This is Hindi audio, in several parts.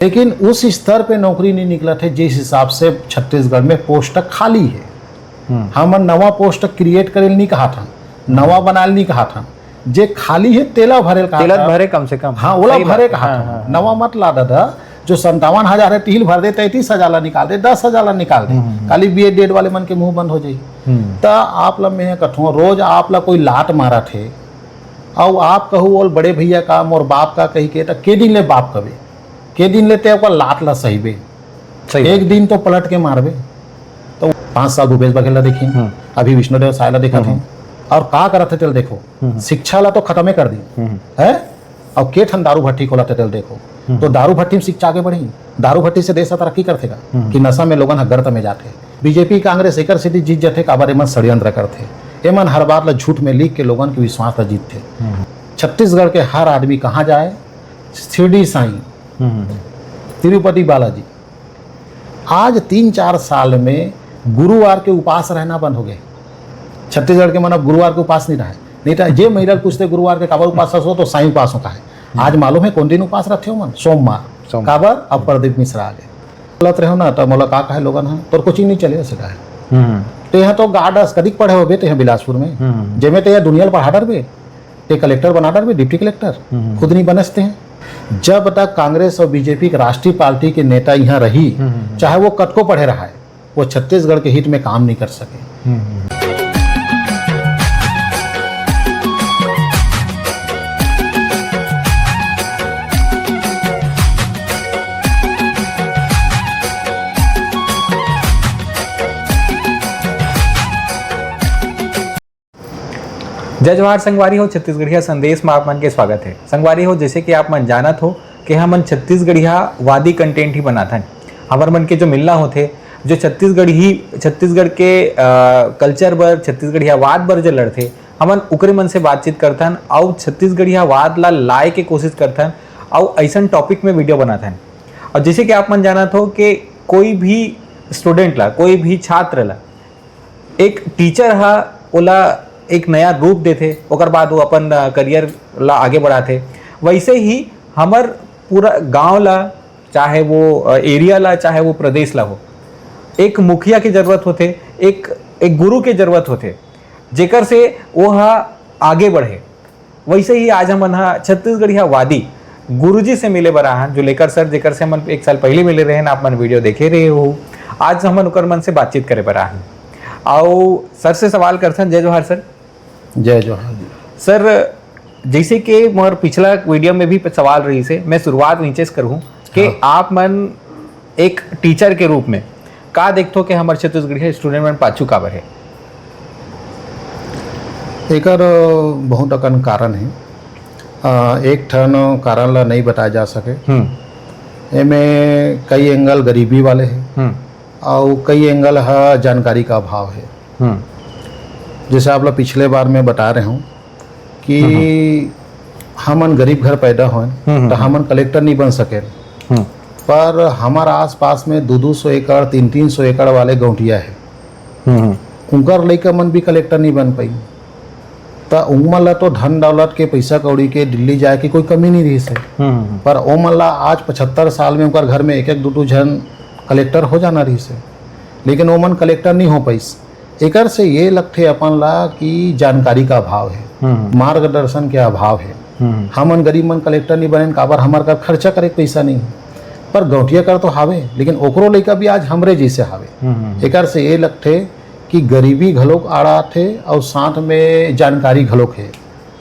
लेकिन उस स्तर पे नौकरी नहीं निकला थे जिस हिसाब से छत्तीसगढ़ में पोस्ट खाली है। हम नवा पोस्ट क्रिएट करे नहीं कहा था, नवा बनाल नहीं कहा था, जे खाली है तेला भरे भरे कम से कम। हाँ ओला भरे कहा था, नवा मत ला दादा। जो 57,000 है टील भर दे, 33,000 निकाल दे, 10,000 निकाल दे, खाली BA डेड वाले मन के मुंह बंद हो जाई। तो आप ला मैं कठो रोज आप ला कोई लात मारा थे और आप कहू और बड़े भैया का मोर बाप का कही के के दिन ले बाप कबे, के दिन लेते आपका लात ला सहीबे, एक दिन तो पलट के मारबे। तो 5 साल भूपेश बघेल देखी, अभी विष्णुदेव साय ला देखा थे, और का करत थे तेल देखो, शिक्षा ला तो खत्म कर दी है, और के ठन दारू भट्टी खोला तेल देखो। तो दारू भट्टी में शिक्षा आगे बढ़ी, दारू भट्टी से देश तरक्की करतेगा कि नशा में लोगन गर्त में जाते। बीजेपी कांग्रेस एक सीधी जीत जाते काबर एमन षड्यंत्र करते, एमन हर बार ला झूठ में लिख के लोगन के विश्वास ला जीतते। छत्तीसगढ़ के हर आदमी कहाँ जाए, शिरडी साईं, तिरुपति बालाजी। आज 3-4 साल में गुरुवार के उपास रहना बंद हो गए छत्तीसगढ़ के। मतलब गुरुवार के उपास नहीं रहा, नहीं था जे महिला पूछते गुरुवार के काबर उपास हो तो साईं उपास का है। आज मालूम है कौन दिन उपास रखते हो मन, सोमवार काबर। अब प्रदीप मिश्रा आ गए गलत रहो ना, तो मोला का कहे लोगन हाँ तोर कोचिंग नहीं चले सका है। तो यहाँ तो गार्डस कदिक पढ़े हो बे, तो यहाँ बिलासपुर में जेमे तो यह दुनिया पढ़ा डर बे, ते कलेक्टर बना डर बे, डिप्टी कलेक्टर खुद नहीं बनसते हैं। जब तक कांग्रेस और बीजेपी की राष्ट्रीय पार्टी के नेता यहाँ रही, चाहे वो कटको पढ़े रहा है, वो छत्तीसगढ़ के हित में काम नहीं कर सके। जय जवाहर संगवारी हो, छत्तीसगढ़िया संदेश में आप मन के स्वागत है। संगवारी हो, जैसे कि आप मन जानत हो कि हमन छत्तीसगढ़िया वादी कंटेंट ही बनाता है। हमार मन के जो मिलना होते, जो छत्तीसगढ़ के कल्चर बर, छत्तीसगढ़िया वाद बर जो लड़ते, हमन उकरे मन से बातचीत करथन और छत्तीसगढ़िया वाद ला लाए के कोशिश करथन और ऐसा टॉपिक में वीडियो बनाथन। और जैसे कि आप मन जानत हो कि कोई भी स्टूडेंट ला, कोई भी छात्र ला एक टीचर हा ओला एक नया रूप देते, ओकर बाद वो अपन करियर ला आगे बढ़ाते। वैसे ही हमर पूरा गांव ला, चाहे वो एरिया ला, चाहे वो प्रदेश ला हो, एक मुखिया की जरूरत होते, एक गुरु की जरूरत होते, जेकर से वो आगे बढ़े। वैसे ही आज हम छत्तीसगढ़िया वादी गुरुजी से मिले बरा हैं, जो लेकर सर जेकर से हम 1 साल पहले मिले रहे, आप मन वीडियो देखे रहे हो। आज हम उनकर मन से बातचीत करे बरा हैं और सर से सवाल करथन। जय जोहार सर। जय जोहार सर। जैसे कि मोर पिछला वीडियो में भी सवाल रही से, मैं शुरुआत नीचे से करूँ कि आप मन एक टीचर के रूप में का देखते हो कि हमारे छत्तीसगढ़ स्टूडेंट मन पाछू काबर है? एकर बहुत अकन कारण है, एक ठन कारण ला नहीं बताया जा सके। एमे कई एंगल गरीबी वाले हैं और कई एंगल है जानकारी का अभाव है। जैसे आप लोग पिछले बार में बता रहे हूँ कि हमन गरीब घर पैदा हुए तो हमन कलेक्टर नहीं बन सके, पर हमारा आसपास में 200-200 एकड़ 300-300 एकड़ वाले गौटिया है, उनकर लइका मन भी कलेक्टर नहीं बन पाई। तो उमन ला तो धन दौलत के पैसा कौड़ी के दिल्ली जाए की कोई कमी नहीं रही से, पर ओमन ला आज 75 साल में उनकर घर में 1-2 जन कलेक्टर हो जाना रही से, लेकिन ओमन कलेक्टर नहीं हो पाई। एकर से ये लगते अपन ला कि जानकारी का अभाव है, मार्गदर्शन के अभाव है। हमन गरीब मन कलेक्टर नहीं बने काबर हमार का खर्चा करे पैसा नहीं, पर गौटिया कर तो हावे, लेकिन ओकरो लइका भी आज हमरे जैसे हावे। एकर से ये लगते कि गरीबी घलोक आड़ा थे और साथ में जानकारी घलोक है।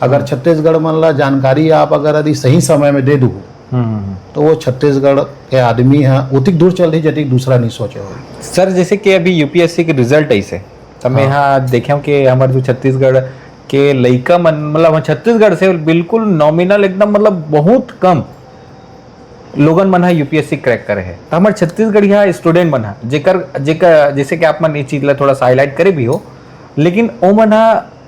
अगर छत्तीसगढ़ मन ला जानकारी आप अगर यदि सही समय में दे दू तो वो छत्तीसगढ़ के आदमी है उतिक दूर चल रही जटिक दूसरा नहीं सोचे हो। सर जैसे कि अभी UPSC के रिजल्ट ऐसे तो मैं यहाँ देखे कि हमारे जो छत्तीसगढ़ के लइका मन, मतलब छत्तीसगढ़ से बिल्कुल नॉमिनल एकदम मतलब बहुत कम लोगन मन UPSC क्रैक करे है। तो हमारे छत्तीसगढ़िया स्टूडेंट मन जेकर जैसे कि आप मन ये चीज ला थोड़ा सा हाईलाइट करे भी हो, लेकिन वो मन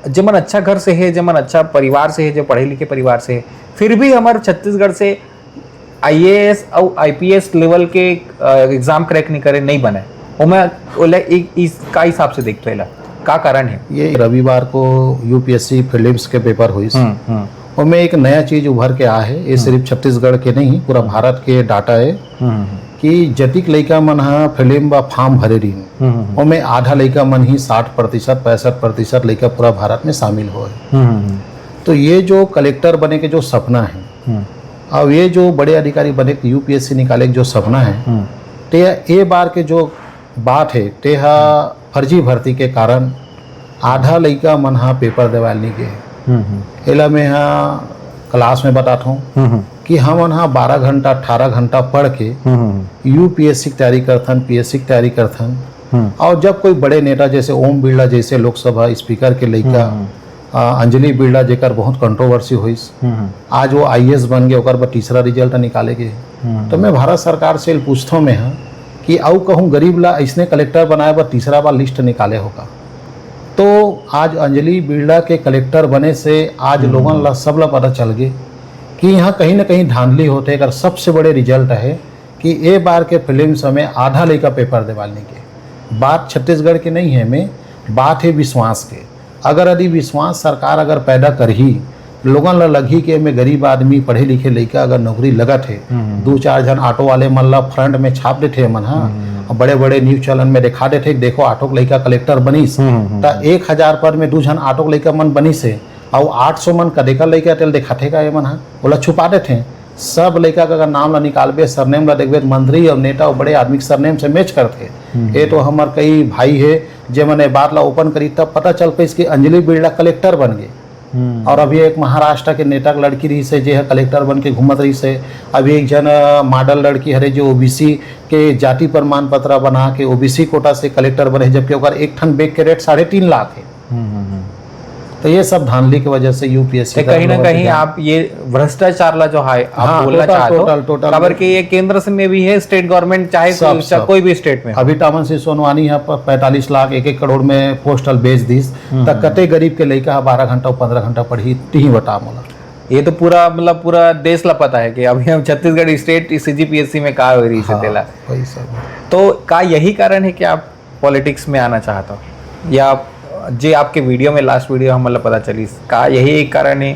जमन अच्छा घर से है, जमन अच्छा परिवार से है, जो पढ़े लिखे परिवार से है, फिर भी हमारे छत्तीसगढ़ से IAS और IPS लेवल के एग्जाम क्रैक नहीं करे, नहीं बने। इसका हिसाब से देखते हैं का कारण है? ये रविवार को UPSC प्रीलिम्स के पेपर हुई, उसमें एक नया चीज उभर के आया है, ये सिर्फ छत्तीसगढ़ के नहीं पूरा भारत के डाटा है कि जतिक लइका मन हा फिल्म व फॉर्म भरे रही उसमें आधा लइका मन ही 60% 65% लइका पूरा भारत में शामिल हो है। तो ये जो कलेक्टर बने के जो सपना है और ये जो बड़े अधिकारी बने के यूपीएससी निकाले के जो सपना है ते ये बार के जो बात है ते फर्जी भर्ती के कारण आधा लइका मन हा पेपर देवाल नहीं गए। एला मैं क्लास में बताता हूँ कि हम यहाँ 12 घंटा 18 घंटा पढ़ के यूपीएससी की तैयारी करथन, पीएससी की तैयारी करथन। और जब कोई बड़े नेता जैसे ओम बिरला जैसे लोकसभा स्पीकर के लइका अंजलि बिरला जेकर बहुत कंट्रोवर्सी हुई, आज वो आईएएस बन गए, ओकर बाद तीसरा रिजल्ट निकाले गए। तो मैं भारत सरकार से पूछता हूँ मैं कि आउ कहूँ गरीब ला इसने कलेक्टर बनाए बार तीसरा बार लिस्ट निकाले होगा। तो आज अंजलि बिरला के कलेक्टर बने से आज लोगों ला सब ला पता चल गए कि यहाँ कहीं ना कहीं धांधली होते। अगर सबसे बड़े रिजल्ट है कि ये बार के फिल्म समय आधा लइका पेपर देवालने के बात छत्तीसगढ़ की नहीं है, में बात है विश्वास के। अगर यदि विश्वास सरकार अगर पैदा कर ही लोगों ला लगी कि में गरीब आदमी पढ़े लिखे लइका अगर नौकरी लगत है, 2-4 जन ऑटो वाले मन ला फ्रंट में छाप देते मन, हाँ बड़े बड़े न्यूज चैनल में दिखा देते देखो ऑटो के लइका कलेक्टर बनीस, तो 1000 पर में 2 जन ऑटो के लइका मन बनीस है और 800 मन कदेका लइका तेल दिखाते का ये मन हा बोला छुपा देते हैं। सब लइका का अगर नाम ला निकालबे सरनेम ला देखबे मंत्री और नेता और बड़े आदमी के सरनेम से मैच करते। ये तो हमार कई भाई है जे मैंने बात ला ओपन करी तब पता चल पाई कि अंजलि बिरला कलेक्टर बन गए। और अभी एक महाराष्ट्र के नेता के लड़की रही से जे है कलेक्टर बन के घूमत रही से। अभी एक जन मॉडल लड़की हरे जो ओबीसी के जाति प्रमाण पत्र बना के ओबीसी कोटा से कलेक्टर बने, जबकि ओकर एक ठन बैग के रेट 3.5 लाख है। तो ये सब धांधली की वजह से यूपीएससी कहीं ना कहीं आप ये भ्रष्टाचार ला जो है आप बोलना चाहते हो खबर कि ये केंद्र से में भी है, स्टेट गवर्नमेंट चाहे कोई भी स्टेट में। अभी टामन से सोनवानी है 45 लाख 1-1 करोड़ में पोस्टल बेच दीस तक कते गरीब के लइका 12 घंटा 15 घंटा पढ़ी ती बता मोला। ये तो पूरा मतलब पूरा देश ला पता है कि अभी हम छत्तीसगढ़ स्टेट सीजीपीएससी में का हो रही है तेला। तो का यही कारण है कि आप पॉलिटिक्स में आना चाहते हो या जे आपके वीडियो में लास्ट वीडियो हम मतलब पता चली का यही एक कारण है?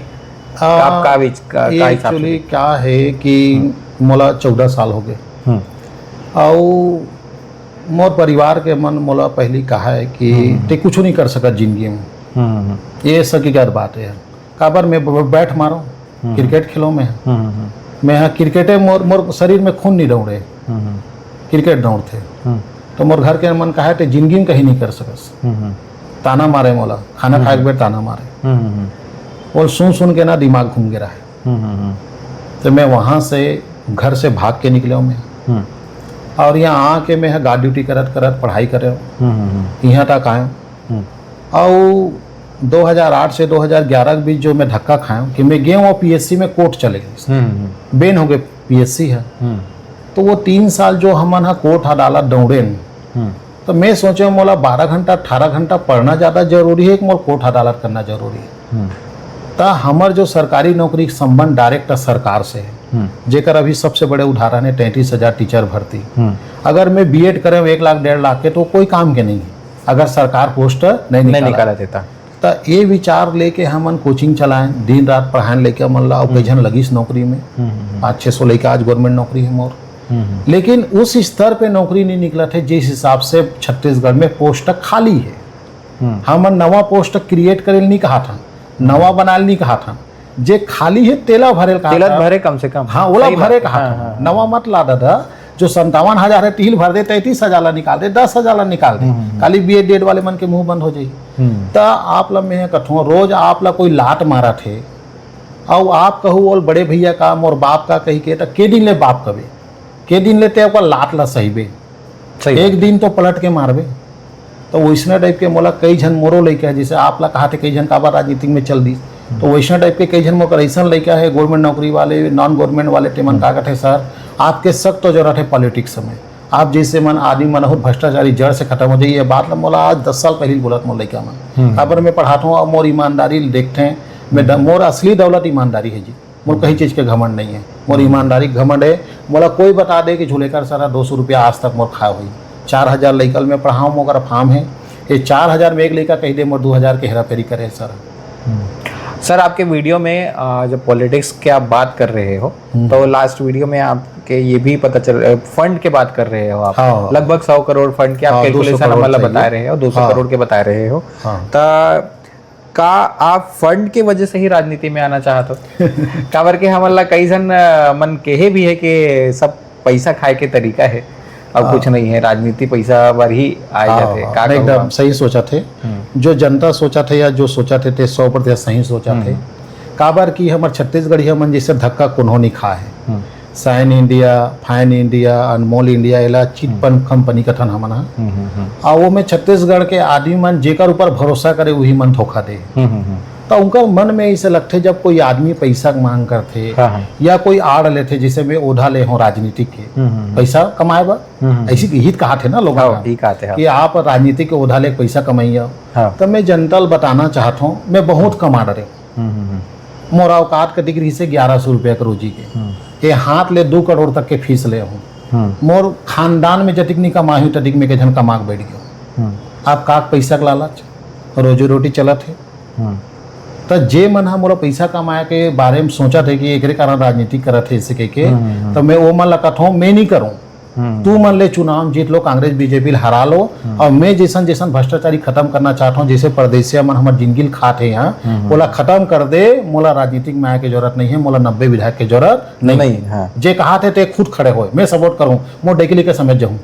एक्चुअली क्या है कि मोला 14 साल हो गए और मोर परिवार के मन मोला पहली कहा है कि ते कुछ नहीं कर सकत जिंदगी में। ये सकीगत बात है। काबर में बैठ मारो क्रिकेट खेलो में मैं हाँ क्रिकेटे मोर शरीर में खून नहीं दौड़े, क्रिकेट दौड़ते। तो मोर घर के मन कहा है जिंदगी में कहीं नहीं कर सकस। ताना मारे मोला खाना खाए के बेर ताना मारे बोल सुन के ना दिमाग घूम गया है। तो मैं वहाँ से घर से भाग के निकले मैं और यहाँ आके मैं गार्ड ड्यूटी करत पढ़ाई करे यहाँ तक आया। और 2008 से 2011 के बीच जो मैं धक्का खाया कि मैं गया और पीएससी में कोर्ट चले गए, बेन हो गए पीएससी है। तो वो 3 साल जो हम कोर्ट अदालत दौड़े तो मैं सोचे मोला 12 घंटा 18 घंटा पढ़ना ज़्यादा जरूरी है कि मोर कोर्ट अदालत करना जरूरी है। तो हमार जो सरकारी नौकरी संबंध डायरेक्ट सरकार से है, जेकर अभी सबसे बड़े उदाहरण है 33,000 टीचर भर्ती। अगर मैं बीएड करें 1 लाख 1.5 लाख के तो कोई काम के नहीं है अगर सरकार पोस्ट नहीं निकाला देता। तो ये विचार लेके हमन कोचिंग चलाएं, दिन रात पढ़ाने लेके मन ला कई जन लगी इस नौकरी में 500-600 लेके आज गवर्नमेंट नौकरी है मोर। लेकिन उस स्तर पे नौकरी नहीं निकला थे जिस हिसाब से छत्तीसगढ़ में पोस्ट खाली है। हमन नवा पोस्ट क्रिएट करे नहीं कहा था, नवा बनाल नहीं कहा था, जे खाली है तेला भरे भरे कम से कम। हाँ ओला भरे कहा था, नवा मत ला दादा। जो 57,000 है टील भर दे 33,000 ला निकाल दे 10,000 ला निकाल दे, खाली बीएड डेड वाले मन के मुंह बंद हो जाई। तो आप ला मैं कथूँ रोज आप ला कोई लात मारा थे और आप कहूँ और बड़े भैया का मोर बाप का कही के के दिन ले बाप कभी के दिन लेते आपका लात ला सही बे एक दिन तो पलट के मारबे। तो वैसना टाइप के मोला कई जन मोरो लइका है, जैसे आप ला कहा थे कई जन काबा राजनीति में चल दी, तो वैसना टाइप के कई जन मोकर ऐसा लइका है गवर्नमेंट नौकरी वाले नॉन गवर्नमेंट वाले टेमन का कथे सर आपके सख्त तो जरूरत है पॉलिटिक्स में, आप जैसे मन आदमी मन हो भ्रष्टाचारी जड़ से खत्म हो जाइए। ये बात ला मोला आज 10 साल पहले बोलत मोर लइका मन काबर मैं पढ़ाता हूँ और मोर ईमानदारी देखते हैं। मैं मोर असली दौलत ईमानदारी है जी, मोर कहीं चीज़ के घमंड नहीं है, मोर ईमानदारी घमंड है। मोला कोई बता दे कि झूलेकर सारा 200 रुपया आज तक मोर खाए हुई 4,000 लइकल में पढ़ाऊँ मोकर फार्म है, ये 4,000 में एक लइका कही दे मोर 2,000 के हेरा फेरी करे सर। सर आपके वीडियो में जब पॉलिटिक्स की आप बात कर रहे हो तो लास्ट वीडियो में आपके ये भी पता चल फंड के बात कर रहे हो आप। हाँ। लगभग 100 करोड़ फंड के आप कैलकुलेशन मतलब बता रहे हो, 200 करोड़ के बता रहे हो। का आप फंड के वजह से ही राजनीति में आना चाहते हो? काबर के हमला कई जन मन कहे भी है कि सब पैसा खाए के तरीका है, अब कुछ नहीं है, राजनीति पैसा पर ही आ जाते। का एकदम सही सोचा थे, जो जनता सोचा थे या जो सोचा थे 100% सही सोचा थे। काबर की हमारे छत्तीसगढ़ मन जैसे धक्का कोनो नहीं खा है। साइन इंडिया, फाइन इंडिया, अनमोल इंडिया एला चिटफंड कंपनी कथन हमन हा। वो में छत्तीसगढ़ के आदमी मन जेकर ऊपर भरोसा करे वही मन धोखा दे। तो उनका मन में ऐसे लगते जब कोई आदमी पैसा मांग करते या कोई आड़ लेते, जिसे में ओढ़ा ले हो राजनीतिक के पैसा कमाए बा, ऐसी हित कहा थे ना लोग कि आप राजनीतिक के ओढ़ा ले पैसा कमाइए। तो मैं जनता बताना चाहता हूँ मैं बहुत कमा रहे मोरा औकात के डिग्री से 1100 रुपया के रोजी के हाथ ले 2 करोड़ तक के फीस ले हूँ। मोर खानदान में जतिक नहीं कमाई तटिक में के जन कमा के बैठ गयो। आप का पैसा के लालच रोजी रोटी चलत है। तो जे मन हा मोरा पैसा कमाए के बारे में सोचा थे कि एक कारण राजनीति करत है इसे के तो मैं वो मन लगत हूँ मैं नहीं करूँ। तू मन ले चुनाव जीत लो, कांग्रेस बीजेपी हरा लो, और मैं जैसन जैसन भ्रष्टाचारी खत्म करना चाहता हूँ, जैसे परदेसिया मन हमारे जिंदगी खाते यहाँ बोला खत्म कर दे। मोला राजनीतिक में आए की जरूरत नहीं है, मोला 90 विधायक की जरूरत नहीं। हाँ। जे कहा थे ते खुद खड़े हो, मैं सपोर्ट करूँ, मैं डेकली के समझ जाऊँ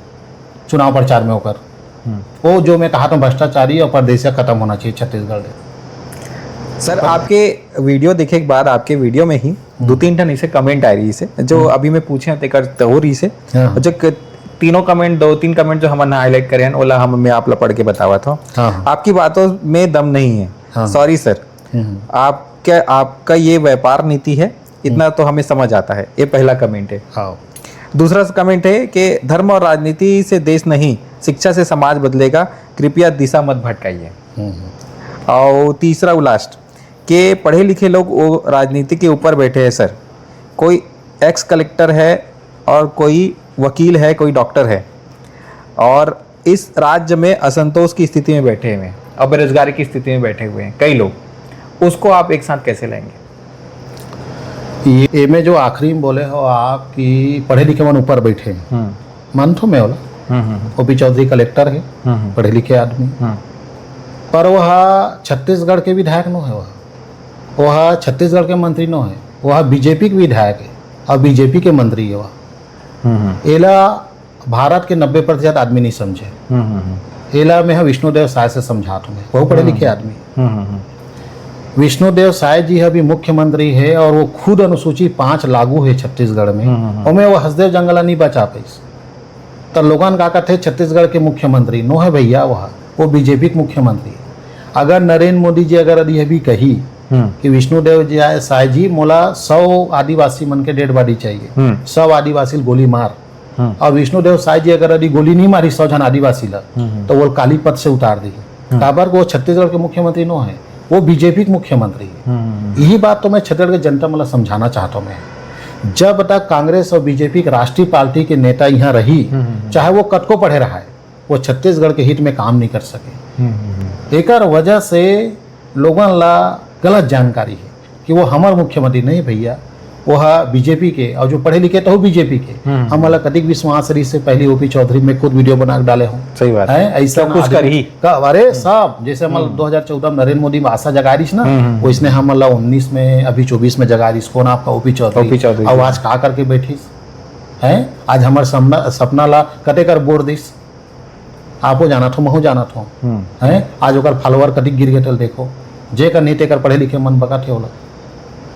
चुनाव प्रचार में होकर वो जो मैं कहा था भ्रष्टाचारी और परदेसिया खत्म होना चाहिए छत्तीसगढ़। सर आपके वीडियो देखे के बाद आपके वीडियो में ही 2-3 टन इसे कमेंट आ रही से जो अभी मैं पूछे हो रही से जो तीनों कमेंट 2-3 कमेंट जो हमने हाईलाइट करे हैं ओला मैं आप पढ़ के बतावा था। आपकी बातों में दम नहीं है। सॉरी सर, आपका ये व्यापार नीति है इतना तो हमें समझ आता है। ये पहला कमेंट है। दूसरा कमेंट है कि धर्म और राजनीति से देश नहीं, शिक्षा से समाज बदलेगा, कृपया दिशा मत भटकाइए। और तीसरा लास्ट के पढ़े लिखे लोग वो राजनीति के ऊपर बैठे हैं सर, कोई एक्स कलेक्टर है और कोई वकील है, कोई डॉक्टर है, और इस राज्य में असंतोष की स्थिति में बैठे हुए हैं और बेरोजगारी की स्थिति में बैठे हुए हैं कई लोग, उसको आप एक साथ कैसे लाएंगे? ये में जो आखिरी में बोले हो आप कि पढ़े लिखे मन ऊपर बैठे हैं, मन तो मैं बोला ओपी चौधरी कलेक्टर है, पढ़े लिखे आदमी, पर वह छत्तीसगढ़ के विधायक न है, वह छत्तीसगढ़ के मंत्री न है, वह बीजेपी के विधायक है और बीजेपी के मंत्री है। वह एला भारत के 90% आदमी नहीं समझे। एला में विष्णुदेव साय से समझाता हूँ, बहुत पढ़े लिखे आदमी। विष्णुदेव साय जी अभी मुख्यमंत्री है और वो खुद अनुसूची 5 लागू है छत्तीसगढ़ में, और मैं वो हसदेव जंगला नहीं बचा पाई। तो लोगन का कहते छत्तीसगढ़ के मुख्यमंत्री नो है भैया, वो बीजेपी के मुख्यमंत्री। अगर नरेंद्र मोदी जी अगर यह भी कही कि विष्णुदेव जी आए साय जी मोला 100 आदिवासी मन के डेड बॉडी चाहिए, 100 आदिवासी गोली मार, और विष्णुदेव साय जी अगर यदि गोली नहीं मारी 100 जन आदिवासी ला तो वो काली पद से उतार दी। काबर वो छत्तीसगढ़ के मुख्यमंत्री नो है, वो बीजेपी के मुख्यमंत्री है। यही बात तो मैं छत्तीसगढ़ के जनता मतलब समझाना चाहता हूँ। मैं जब तक कांग्रेस और बीजेपी की राष्ट्रीय पार्टी के नेता यहाँ रही, चाहे वो कटको पढ़े रहा है, वो छत्तीसगढ़ के हित में काम नहीं कर सके। एक वजह से लोगन ला गलत जानकारी है कि वो हमार मुख्यमंत्री नहीं भैया, वह बीजेपी के, और जो पढ़े लिखे तो बीजेपी के। हम वाला कतिक विश्वास रही से पहले ओपी चौधरी में खुद वीडियो बना के डाले हूँ। सही बात है, ऐसा कुछ कर ही अरे सब जैसे हम 2014 में नरेंद्र मोदी में आशा जगा रही ना, वो इसने हम 19 में अभी 24 में जगा रही। कौन आपका ओपी चौधरी आवाज का करके बैठी है। आज हमारे सपना ला कते कर बोर दिस, आपो जाना था महू जाना था है। आज ओकर फॉलोअर कतिक गिर गए देखो, जे कर नीते कर पढ़े लिखे मन बका थे।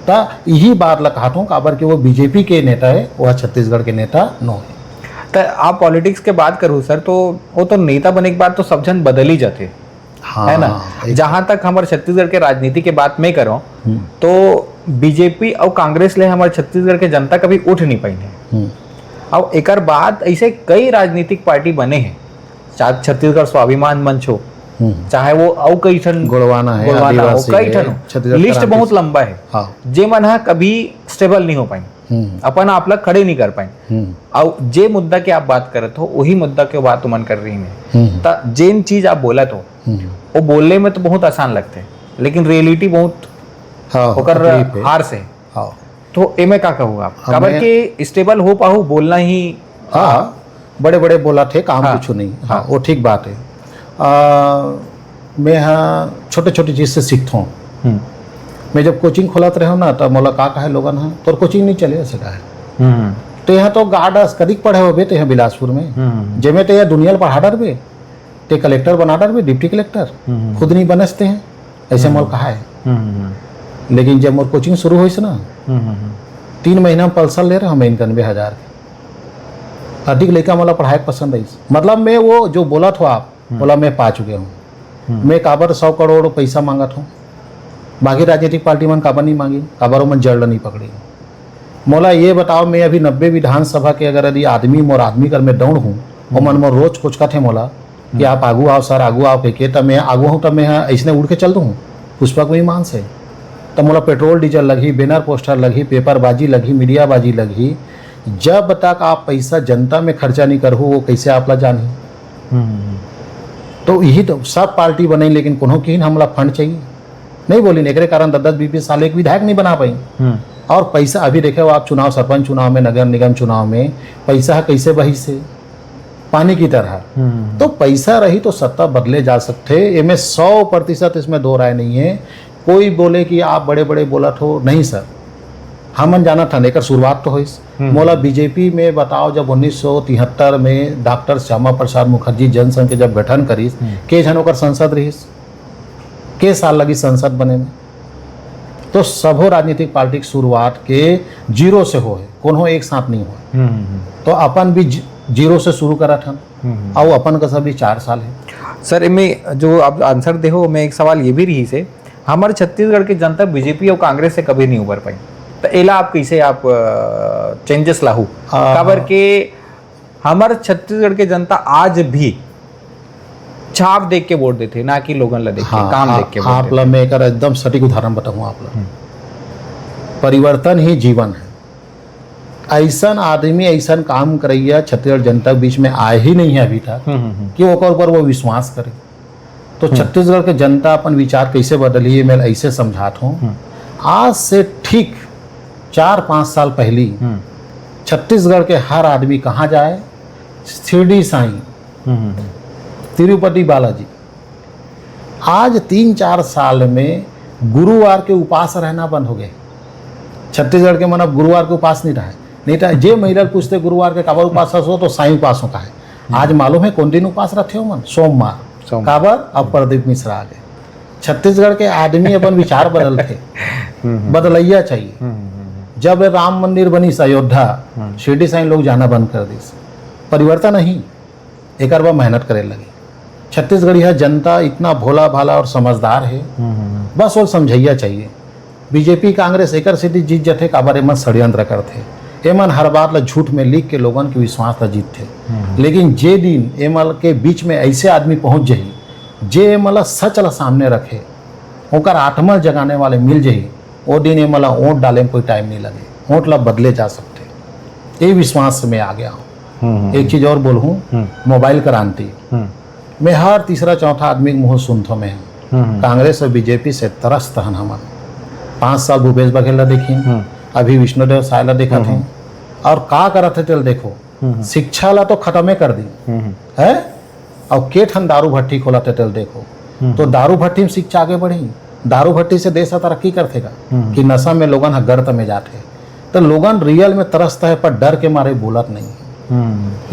तो यही बात ला कहा हूँ काबर कि वो बीजेपी के नेता है, वह छत्तीसगढ़ के नेता नो है। तो आप पॉलिटिक्स के बात करूँ सर, तो वो तो नेता बने के बाद तो सब जन बदल ही जाते, है ना। जहाँ तक हमारे छत्तीसगढ़ के राजनीति के बात मैं करूँ तो बीजेपी और कांग्रेस ले हमारे छत्तीसगढ़ के जनता कभी उठ नहीं पाई। अब एक बाद ऐसे कई राजनीतिक पार्टी बने हैं, चाहे छत्तीसगढ़ स्वाभिमान मंच हो, चाहे वो औ कई ठन गोड़वाना है, कई ठन, लिस्ट बहुत लंबा है। हाँ। जे मन कभी स्टेबल नहीं हो पाए, अपन आप लोग खड़े नहीं कर पाए। और जे मुद्दा की आप बात करत हो वही मुद्दा के बात तुमन कर रही है। जेन चीज आप बोला तो वो बोलने में तो बहुत आसान लगते हैं, लेकिन रियलिटी बहुत हाँ, ओकर तकलीफ है। हार से, हाँ तो एमे का कहूँ आप हमें- काबर के स्टेबल हो पाहू बोलना ही। हाँ बड़े बड़े बोला थे काम हाँ, कुछ नहीं। हाँ वो ठीक बात है। मैं यहाँ छोटे छोटे चीज़ से सीखता हूँ। हम्म, मैं जब कोचिंग खोलत रहे हो ना तब मोला का कहे लोगन हाँ तोर कोचिंग नहीं चले ऐसे कहे। हम्म, तो यहाँ तो गार्डस कदिक पढ़े हो बे तो यहाँ बिलासपुर में हम्म, जेमे तो यहाँ दुनिया पढ़ा डर बे ते कलेक्टर बना डर बे डिप्टी कलेक्टर हम्म, खुद नहीं बनसते हैं ऐसे मोल कहा है। हम्म, लेकिन जब मोर कोचिंग शुरू हुई ना हम्म, 3 महीना में पल्सर ले रहे हम 91,000 के। अधिक लड़का मला पढ़ाई पसंद आई। मतलब मैं वो जो बोला था आप बोला मैं पा चुके हूँ। मैं काबर 100 करोड़ पैसा मांगा था। बाकी राजनीतिक पार्टी मन काबर नहीं मांगी, काबर मन जड़ नहीं पकड़ी। मोला ये बताओ मैं अभी 90 विधानसभा के अगर यदि आदमी मोर आदमी कर मैं दौड़ हूँ और मन मोर रोज कुछ कथे मोला कि आप आगू आओ सर आगू आओ के तो मैं आगू हूँ तब मैं ऐसने उड़ के चल दूँ पुष्पक विमान से। तब मोला पेट्रोल डीजल लगी, बैनर पोस्टर लगी, पेपरबाजी लगी, मीडियाबाजी लगी। जब तक आप पैसा जनता में खर्चा नहीं करो वो कैसे आपला जानी। तो यही तो सब पार्टी बने लेकिन कोनो की हमला फंड चाहिए नहीं बोली एक कारण 10-20 साल एक विधायक नहीं बना पाई। और पैसा अभी देखे हो आप चुनाव सरपंच चुनाव में नगर निगम चुनाव में पैसा कैसे बही से पानी की तरह। तो पैसा रही तो सत्ता बदले जा सकते। इसमें 100% इसमें दो राय नहीं है। कोई बोले कि आप बड़े बड़े बोला तो नहीं सर हमन जाना था लेकर शुरुआत तो हुई। मोला बीजेपी में बताओ जब 1973 में डॉक्टर श्यामा प्रसाद मुखर्जी जनसंघ के जब गठन करीस के जन ओकर संसद रहीस के साल लगी संसद बने में। तो सबो राजनीतिक पार्टी की शुरुआत के जीरो से हो है कोनो एक साथ नहीं हो। तो अपन भी जीरो से शुरू करा था और अपन का सभी 4 साल है। सर इनमें जो आप आंसर दे हो मैं एक सवाल ये भी रही से हमारे छत्तीसगढ़ की जनता बीजेपी और कांग्रेस से कभी नहीं उबर पाई। तो एला आप कैसे आप चेंजेस लाहू काबर के हमारे छत्तीसगढ़ के जनता आज भी छाप देख के वोट देते ना कि लोगन ला देख के काम देख के वोट आप ला मैं एक एकदम सटीक उदाहरण बताऊँ आप ला। परिवर्तन ही जीवन है। ऐसा आदमी ऐसा काम करैया छत्तीसगढ़ जनता के बीच में आए ही नहीं है अभी तक कि ओकर ऊपर वो विश्वास करे। तो छत्तीसगढ़ के जनता अपन विचार कैसे बदली है मैं ऐसे समझाता हूँ। आज से ठीक 4-5 साल पहले छत्तीसगढ़ के हर आदमी कहाँ जाए शिरडी साईं तिरुपति बालाजी। आज 3-4 साल में गुरुवार के उपास रहना बंद हो गए। छत्तीसगढ़ के मन अब गुरुवार के उपास नहीं रहा है। नहीं तो जे महिला पूछते गुरुवार के काबर उपास हो तो साईं उपास हो का है। आज मालूम है कौन दिन उपास रखे हो मन सोमवार काबर अब प्रदीप मिश्रा आ गए। छत्तीसगढ़ के आदमी अपन विचार बदल थे बदलैया चाहिए। जब राम मंदिर बनी अयोध्या शिरडी साईं लोग जाना बंद कर दी। परिवर्तन नहीं एक बार मेहनत करे लगी। छत्तीसगढ़ यह जनता इतना भोला भाला और समझदार है बस वो समझैया चाहिए। बीजेपी कांग्रेस एक सीधी जीत जाते काबर एमन षड्यंत्र करते एमन हर बात ला झूठ में लिख के लोगन के विश्वास ला जीतते। लेकिन जे दिन एमन के बीच में ऐसे आदमी पहुंच जाई जे एमन सच ला सामने रखे ओकर आत्मा जगाने वाले मिल जाई वो दिन एमन वोट डाले में कोई टाइम नहीं लगे। वोट ला बदले जा सकते। ये विश्वास से मैं आ गया हूँ। एक चीज और बोलूँ मोबाइल क्रांति मैं हर तीसरा चौथा आदमी के मुँह सुनता मैं कांग्रेस और बीजेपी से तरस्त हन। हम 5 साल भूपेश बघेल ला देखी अभी विष्णुदेव साय ला देखा थे और का करत थे चल देखो शिक्षा ला तो खत्म कर दी है और के ठन दारू भट्टी खोला थे चल देखो। तो दारू भट्टी में शिक्षा आगे बढ़ी। दारू भट्टी से देश तरक्की करतेगा कि नशा में लोगन गर्त में जाते। तो लोगन रियल में तरसत है पर डर के मारे बोलत नहीं है।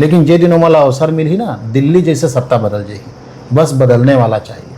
लेकिन जे दिन वाला अवसर मिली ना दिल्ली जैसे सत्ता बदल जाएगी। बस बदलने वाला चाहिए।